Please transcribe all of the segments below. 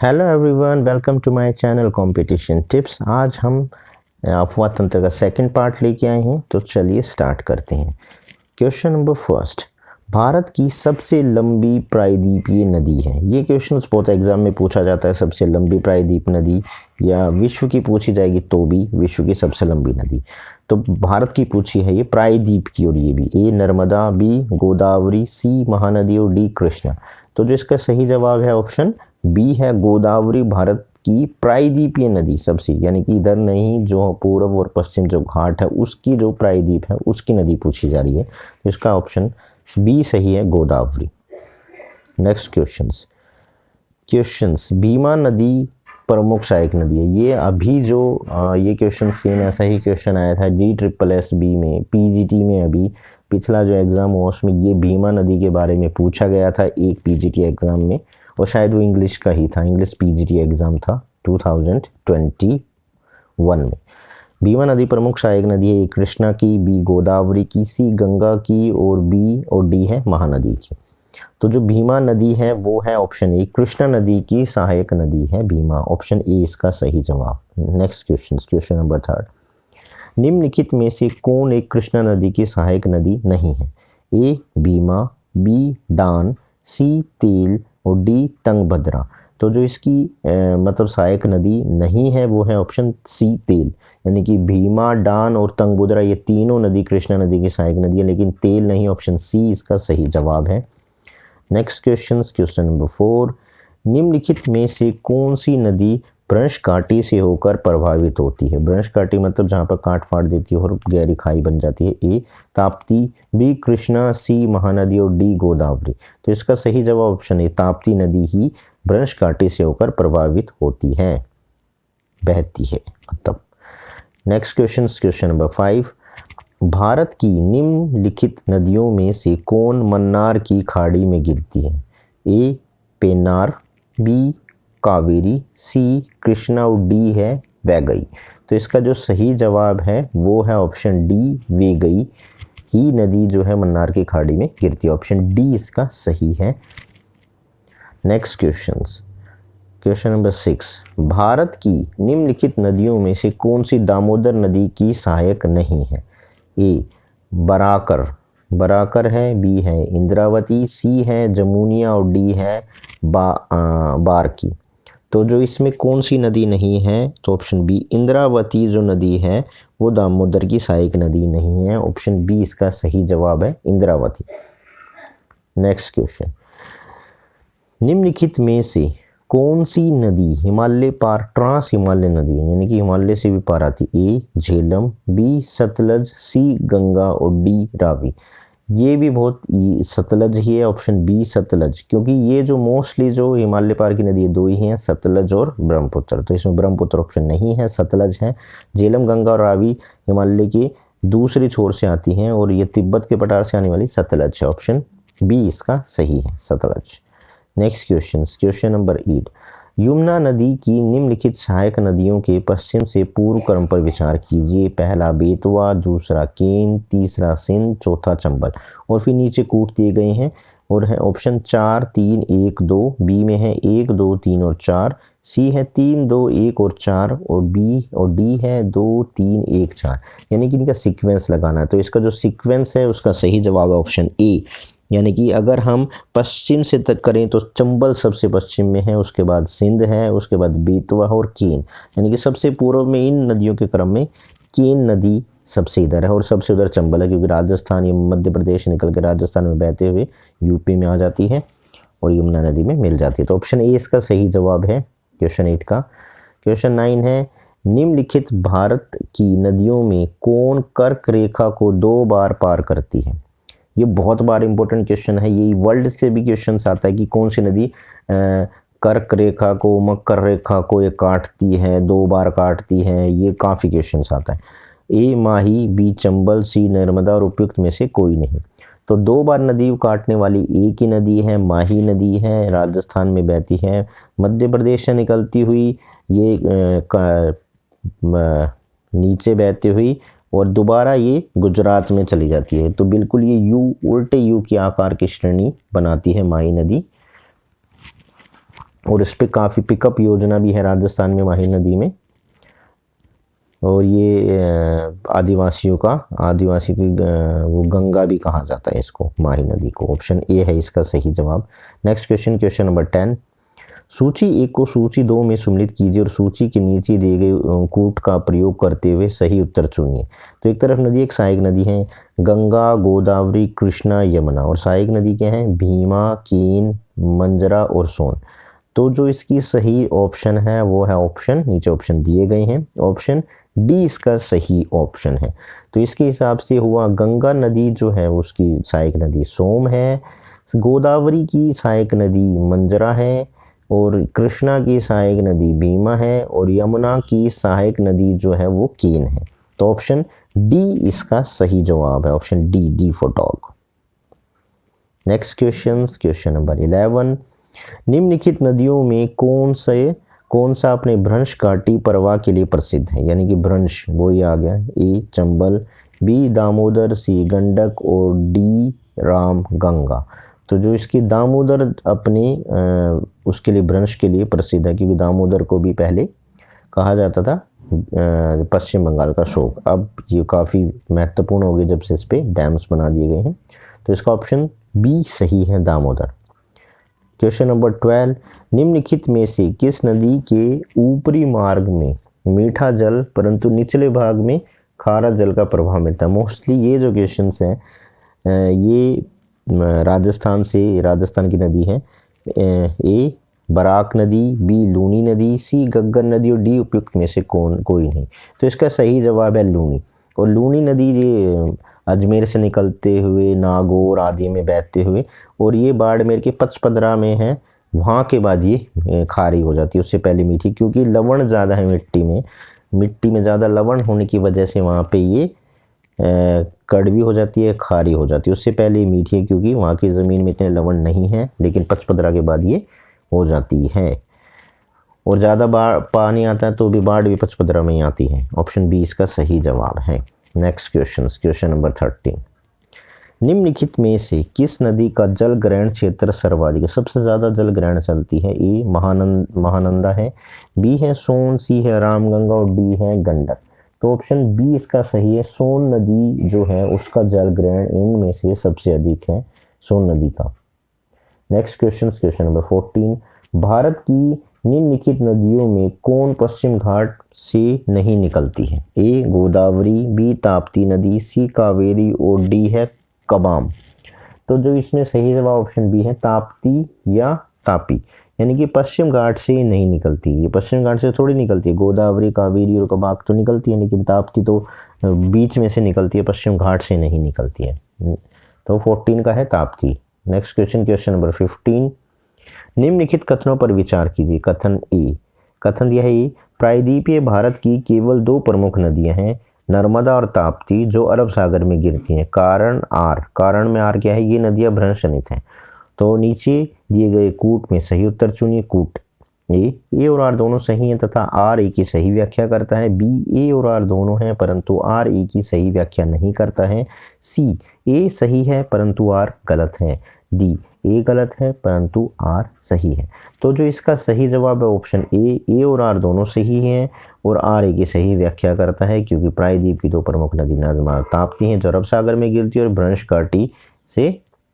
Hello everyone, welcome to my channel competition tips. आज हम अफवाह तंत्र का सेकंड पार्ट लेके आए हैं, तो चलिए स्टार्ट करते हैं। क्वेश्चन नंबर फर्स्ट, भारत की सबसे लंबी प्रायद्वीपीय नदी है। ये क्वेश्चन बहुत एग्जाम में पूछा जाता है, सबसे लंबी प्रायद्वीप नदी, या विश्व की पूछी जाएगी तो भी विश्व की सबसे लंबी नदी। तो भारत की पूछी है ये प्रायद्वीप की, और ये भी ए नर्मदा, बी गोदावरी, सी महानदी और डी कृष्णा। तो जो इसका सही जवाब है ऑप्शन बी है गोदावरी, भारत की प्रायद्वीपीय नदी सबसे, यानी कि इधर नहीं, जो पूर्व और पश्चिम जो घाट है उसकी जो प्रायद्वीप है उसकी नदी पूछी जा रही है। तो इसका ऑप्शन बी सही है, गोदावरी। नेक्स्ट क्वेश्चंस भीमा नदी प्रमुख सहायक नदी है। ये अभी जो ये क्वेश्चन सेम ऐसा ही क्वेश्चन आया था DSSB में, PGT में। अभी पिछला जो एग्ज़ाम हुआ उसमें ये भीमा नदी के बारे में पूछा गया था एक PGT एग्ज़ाम में, और शायद वो इंग्लिश का ही था, इंग्लिश PGT एग्ज़ाम था 2021 में। भीमा नदी प्रमुख सहायक नदी है, ए कृष्णा की, बी गोदावरी की, सी गंगा की, और बी और डी है महानदी की। तो जो भीमा नदी है वो है ऑप्शन ए, कृष्णा नदी की सहायक नदी है भीमा। ऑप्शन ए इसका सही जवाब। नेक्स्ट क्वेश्चन नंबर थर्ड, निम्नलिखित में से कौन एक कृष्णा नदी की सहायक नदी नहीं है? ए भीमा, बी डान, सी तेल और डी तंगभद्रा। तो जो इसकी मतलब सहायक नदी नहीं है वो है ऑप्शन सी तेल, यानी कि भीमा, डान और तंगभद्रा ये तीनों नदी कृष्णा नदी की सहायक नदी है, लेकिन तेल नहीं। ऑप्शन सी इसका सही जवाब है। नेक्स्ट क्वेश्चन नंबर 4, निम्नलिखित में से कौन सी नदी ब्रश घाटी से होकर प्रभावित होती है? ब्रश घाटी मतलब जहाँ पर काट फाड़ देती है और गहरी खाई बन जाती है। ए ताप्ती, बी कृष्णा, सी महानदी और डी गोदावरी। तो इसका सही जवाब ऑप्शन ए, ताप्ती नदी ही ब्रश घाटी से होकर प्रभावित होती है, बहती है मतलब। नेक्स्ट क्वेश्चन नंबर 5, भारत की निम्नलिखित नदियों में से कौन मन्नार की खाड़ी में गिरती है? ए पेन्नार, बी कावेरी, सी कृष्णा और डी है वैगई। तो इसका जो सही जवाब है वो है ऑप्शन डी, वैगई ही नदी जो है मन्नार की खाड़ी में गिरती है। ऑप्शन डी इसका सही है। नेक्स्ट क्वेश्चन नंबर 6, भारत की निम्नलिखित नदियों में से कौन सी दामोदर नदी की सहायक नहीं है? ए बराकर है, बी है इंद्रावती, सी है जमुनिया और डी है बारकी। तो जो इसमें कौन सी नदी नहीं है? तो ऑप्शन बी इंद्रावती जो नदी है वो दामोदर की सहायक नदी नहीं है। ऑप्शन बी इसका सही जवाब है, इंद्रावती। नेक्स्ट क्वेश्चन, निम्नलिखित में से कौन सी नदी हिमालय पार ट्रांस हिमालय नदी है, यानी कि हिमालय से भी पार आती? ए झेलम, बी सतलज, सी गंगा और डी रावी। ये भी बहुत सतलज ही है, ऑप्शन बी सतलज, क्योंकि ये जो मोस्टली जो हिमालय पार की नदी है दो ही हैं, सतलज और ब्रह्मपुत्र। तो इसमें ब्रह्मपुत्र ऑप्शन नहीं है, सतलज है। झेलम, गंगा और रावी हिमालय के दूसरी छोर से आती हैं, और ये तिब्बत के पठार से आने वाली सतलज है। ऑप्शन बी इसका सही है, Sutlej. Next question number 8, Yamuna नदी की निम्नलिखित सहायक नदियों के पश्चिम से पूर्व क्रम पर विचार कीजिए। पहला बेतवा, दूसरा केन, तीसरा सिंध, चौथा चंबल। और फिर नीचे कूट दिए गए हैं, और है ऑप्शन 4, 3, 1, 2, बी में है 1, 2, 3 और 4, सी है 3, 2, 1 और 4, और बी और डी है 2, 3, 1, 4। यानी कि इनका सीक्वेंस लगाना है। तो इसका जो सीक्वेंस है उसका सही जवाब है ऑप्शन ए, यानी कि अगर हम पश्चिम से तक करें तो चंबल सबसे पश्चिम में है, उसके बाद सिंध है, उसके बाद बेतवा और केन। यानी कि सबसे पूर्व में इन नदियों के क्रम में केन नदी सबसे इधर है, और सबसे उधर चंबल है, क्योंकि राजस्थान या मध्य प्रदेश निकल के राजस्थान में बहते हुए यूपी में आ जाती है और यमुना नदी में मिल जाती है। तो ऑप्शन ए इसका सही जवाब है क्वेश्चन 8 का। क्वेश्चन 9 है, निम्नलिखित भारत की नदियों में कौन कर्क रेखा को 2 बार पार करती है? ये बहुत बार इंपॉर्टेंट क्वेश्चन है, ये वर्ल्ड से भी क्वेश्चन आता है कि कौन सी नदी कर्क रेखा को, मकर रेखा को ये काटती है, 2 बार काटती है। ये काफ़ी क्वेश्चन आता है। ए माही, बी चंबल, सी नर्मदा और उपयुक्त में से कोई नहीं। तो 2 बार नदी काटने वाली एक ही नदी है, माही नदी है, राजस्थान में बहती है, मध्य प्रदेश से निकलती हुई ये नीचे बहती हुई और दोबारा ये गुजरात में चली जाती है। तो बिल्कुल ये उल्टे यू की आकार की श्रेणी बनाती है माही नदी। और इस पर काफ़ी पिकअप योजना भी है राजस्थान में माही नदी में। और ये आदिवासी की वो गंगा भी कहा जाता है इसको, माही नदी को। ऑप्शन ए है इसका सही जवाब। Next question, question number 10। सूची 1 को सूची 2 में सम्मिलित कीजिए और सूची के नीचे दिए गए कूट का प्रयोग करते हुए सही उत्तर चुनिए। तो एक तरफ नदी एक सहायक नदी है, गंगा, गोदावरी, कृष्णा, यमुना, और सहायक नदी क्या है, भीमा, केन, मंजरा और सोन। तो जो इसकी सही ऑप्शन है वो है ऑप्शन, नीचे ऑप्शन दिए गए हैं, ऑप्शन डी इसका सही ऑप्शन है। तो इसके हिसाब से हुआ गंगा नदी जो है उसकी सहायक नदी सोम है, गोदावरी की सहायक नदी मंजरा है, और कृष्णा की सहायक नदी भीमा है, और यमुना की सहायक नदी जो है वो केन है। तो ऑप्शन डी इसका सही जवाब है, option D for dog. Next question, question number 11। निम्नलिखित नदियों में कौन सा अपने भ्रंश घाटी प्रवाह के लिए प्रसिद्ध है, यानी कि भ्रंश वो ही आ गया, ए चंबल, बी दामोदर, सी गंडक और डी राम गंगा। तो जो इसकी दामोदर अपने उसके लिए भ्रंश के लिए प्रसिद्ध है, क्योंकि दामोदर को भी पहले कहा जाता था पश्चिम बंगाल का शोक। अब ये काफ़ी महत्वपूर्ण हो गई जब से इस पर डैम्स बना दिए गए हैं। तो इसका ऑप्शन बी सही है, दामोदर। Question number 12। निम्नलिखित में से किस नदी के ऊपरी मार्ग में मीठा जल परंतु निचले भाग में खारा जल का प्रभाव मिलता है? मोस्टली ये जो क्वेश्चंस हैं ये राजस्थान की नदी है। ए बराक नदी, बी लूनी नदी, सी गग्गर नदी और डी उपयुक्त में से कोई नहीं। तो इसका सही जवाब है लूनी। और लूनी नदी ये अजमेर से निकलते हुए नागौर आदि में बहते हुए, और ये बाड़मेर के पचपदरा में है, वहाँ के बाद ये खारी हो जाती है, उससे पहले मीठी, क्योंकि लवण ज़्यादा है मिट्टी में ज़्यादा लवण होने की वजह से वहाँ पे ये कड़वी हो जाती है, खारी हो जाती है। उससे पहले मीठी है क्योंकि वहाँ की ज़मीन में इतने लवण नहीं है, लेकिन पचपदरा के बाद ये हो जाती है। और ज़्यादा पानी आता है तो भी बाढ़ भी पचपदरा में ही आती है। ऑप्शन बी इसका सही जवाब है। Next question, question number 13। निम्नलिखित में से किस नदी का जल ग्रहण क्षेत्र सर्वाधिक है? सबसे ज़्यादा जल ग्रहण चलती है। ए महानंदा है, बी है सोन, सी है रामगंगा और डी है गंडक। तो ऑप्शन बी इसका सही है। सोन नदी जो है उसका जल ग्रहण इनमें से सबसे अधिक है, सोन नदी का। Next question, question number 14। Bharat की निम्नलिखित नदियों में कौन पश्चिम घाट से नहीं निकलती है? ए गोदावरी, बी ताप्ती नदी, सी कावेरी और डी है कबाम। तो जो इसमें सही जवाब ऑप्शन बी है, ताप्ती या तापी, यानी कि पश्चिम घाट से नहीं निकलती। ये पश्चिम घाट से थोड़ी निकलती है, गोदावरी, कावेरी और कबाक तो निकलती है, लेकिन ताप्ती तो बीच में से निकलती है, पश्चिम घाट से नहीं निकलती है। तो 14 का है Tapti. Next question, question number 15। निम्नलिखित कथनों पर विचार कीजिए। कथन ए, कथन यह है प्रायद्वीपीय भारत की केवल 2 प्रमुख नदियां हैं, नर्मदा और ताप्ती, जो अरब सागर में गिरती हैं। कारण में आर क्या है, ये नदियां भ्रंश जनित हैं। तो नीचे दिए गए कूट में सही उत्तर चुनिए। कूट ए और आर दोनों सही हैं तथा आर ए की सही व्याख्या करता है। बी ए और आर दोनों हैं परंतु आर ए की सही व्याख्या नहीं करता है। सी ए सही है परंतु आर गलत है। डी ए गलत है परंतु आर सही है। तो जो इसका सही जवाब है ऑप्शन ए और आर दोनों सही हैं और आर ए की सही व्याख्या करता है, क्योंकि प्रायद्वीप की 2 प्रमुख नदी नर्मदा ताप्ती हैं जो अरब सागर में गिरती है और भ्रंश घाटी से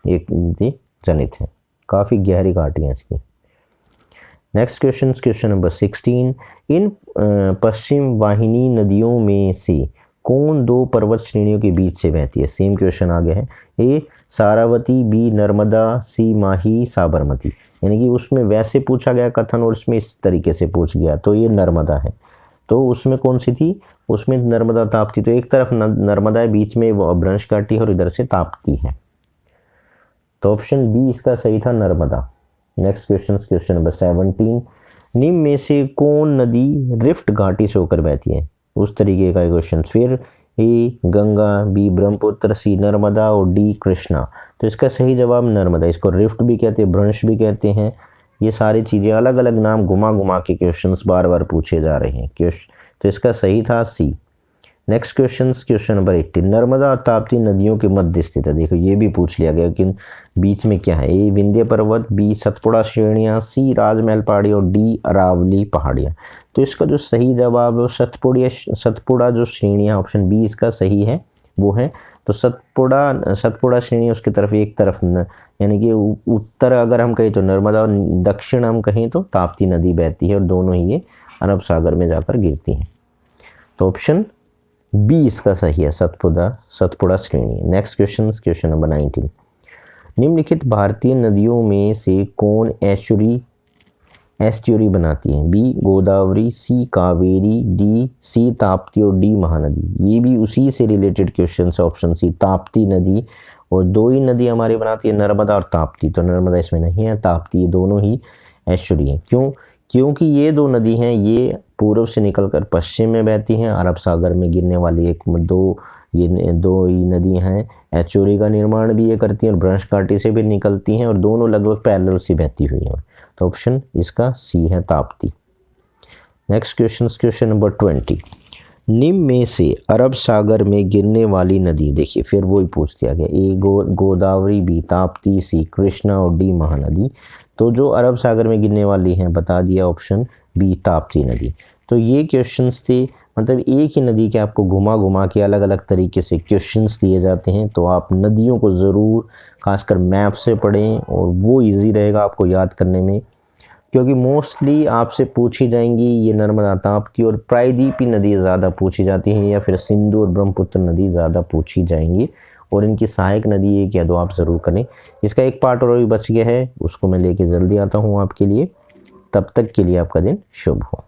एक जनित है। काफ़ी गहरी घाटी है इसकी। Next question, question number 16। इन पश्चिम वाहिनी नदियों में से कौन 2 पर्वत श्रेणियों के बीच से बहती है? सेम क्वेश्चन आ गया है। ए सारावती, बी नर्मदा, सी माही, साबरमती। यानी कि उसमें वैसे पूछा गया कथन और उसमें इस तरीके से पूछ गया, तो ये नर्मदा है। तो उसमें कौन सी थी? उसमें नर्मदा ताप्ती। तो एक तरफ नर्मदा है, बीच में वो भ्रंश घाटी है और इधर से ताप्ती है। तो ऑप्शन बी इसका सही था, Narmada. Next question, question number 17। निम्न में से कौन नदी रिफ्ट घाटी से होकर बहती है? उस तरीके का क्वेश्चन। फिर ए गंगा, बी ब्रह्मपुत्र, सी नर्मदा और डी कृष्णा। तो इसका सही जवाब नर्मदा। इसको रिफ्ट भी कहते हैं, भ्रंश भी कहते हैं। ये सारी चीज़ें अलग अलग नाम घुमा घुमा के क्वेश्चंस बार बार पूछे जा रहे हैं। तो इसका सही था सी। नेक्स्ट क्वेश्चन नंबर 18, नर्मदा और ताप्ती नदियों के मध्य स्थित है। देखो ये भी पूछ लिया गया कि बीच में क्या है। ए विंध्य पर्वत, बी सतपुड़ा श्रेणियाँ, सी राजमहल पहाड़ी और डी अरावली पहाड़ियाँ। तो इसका जो सही जवाब है सतपुड़ा जो श्रेणियाँ, ऑप्शन बी इसका सही है वो है। तो सतपुड़ा श्रेणी उसकी तरफ एक तरफ यानी कि उत्तर अगर हम कहें तो नर्मदा और दक्षिण हम कहें तो ताप्ती नदी बहती है और दोनों ही ये अरब सागर में जाकर गिरती हैं। तो ऑप्शन बी इसका सही है, सतपुड़ा श्रेणी। नेक्स्ट क्वेश्चन नंबर 19, निम्नलिखित भारतीय नदियों में से कौन एस्ट्यूरी बनाती है। बी गोदावरी, सी कावेरी, डी सी ताप्ती और डी महानदी। ये भी उसी से रिलेटेड क्वेश्चन है, ऑप्शन सी ताप्ती नदी। और दो ही नदी हमारी बनाती है, नर्मदा और ताप्ती। तो नर्मदा इसमें नहीं है, ताप्ती, ये दोनों ही एस्ट्यूरी हैं। क्योंकि ये दो नदी हैं, ये पूर्व से निकलकर पश्चिम में बहती हैं। अरब सागर में गिरने वाली ये दो ही नदियां हैं। एस्ट्यूरी का निर्माण भी ये करती हैं और भ्रंश घाटी से भी निकलती हैं और दोनों लगभग पैरेलल से बहती हुई हैं। तो ऑप्शन इसका सी है, ताप्ती। नेक्स्ट क्वेश्चन नंबर 20, निम्न में से अरब सागर में गिरने वाली नदी, देखिए फिर वही पूछ दिया गया। ए गोदावरी, बी ताप्ती, सी कृष्णा और डी महानदी। तो जो अरब सागर में गिरने वाली हैं बता दिया, ऑप्शन बी ताप्ती नदी। तो ये क्वेश्चंस थे, मतलब एक ही नदी के आपको घुमा के अलग अलग तरीके से क्वेश्चंस दिए जाते हैं। तो आप नदियों को ज़रूर खासकर मैप से पढ़ें और वो इजी रहेगा आपको याद करने में, क्योंकि मोस्टली आपसे पूछी जाएंगी ये नर्मदा, ताप्ती और प्रायदीपी नदी ज़्यादा पूछी जाती हैं, या फिर सिंधु और ब्रह्मपुत्र नदी ज़्यादा पूछी जाएंगी। और इनकी सहायक नदी एक या दो आप ज़रूर करें। इसका एक पार्ट और भी बच गया है, उसको मैं लेके जल्दी आता हूँ आपके लिए। तब तक के लिए आपका दिन शुभ हो।